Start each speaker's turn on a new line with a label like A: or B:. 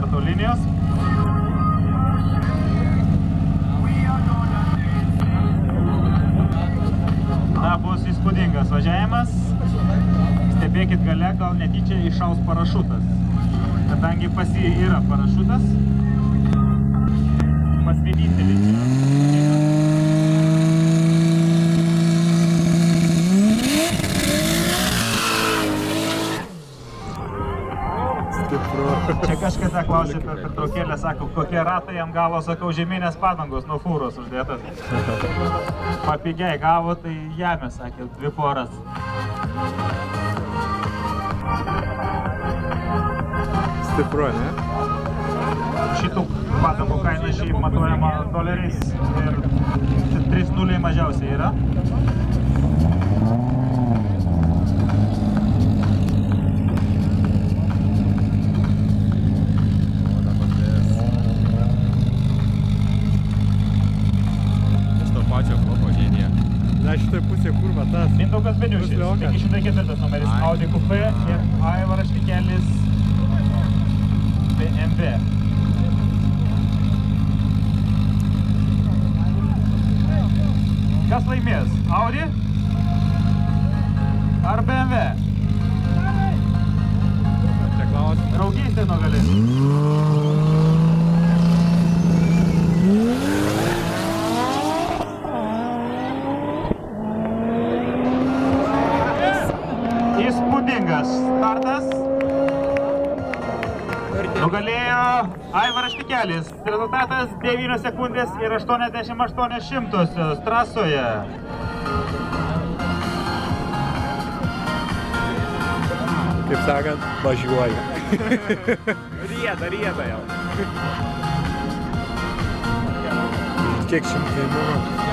A: starto linijos. Na, bus įspūdingas važiavimas. Stebėkit gale, gal netyčia iššaus parašutas. Kadangi pas jį yra parašutas, pas vienintelį čia. Čia kažkada klausė per pertraukėlę, sako, kokie ratai jam gavo, sakau, žeminės padangos nuo fūros uždėtas. Papigiai gavo, tai jame, sakė, 2 poras.
B: Stipru, ne?
A: Šitų padangų kaina šiaip matuojama doleriais ir 3,0 mažiausiai yra.
B: Na, šitoj pusė kur va tas?
A: Mindaugas Beniušis, 504 numeris, Audi Coupé ir Aivaras Švikelis BMW. Kas laimės? Audi? Ar BMW?
B: Čia klausimas.
A: Draugystė nugalės. Įspūdingas startas. Nugalėjo Aivaras Švikelis. Rezultatas 9 sekundės ir 88 trasoje.
B: Kaip sakant, važiuoja. Rieda jau. Kiek šimtai buvo?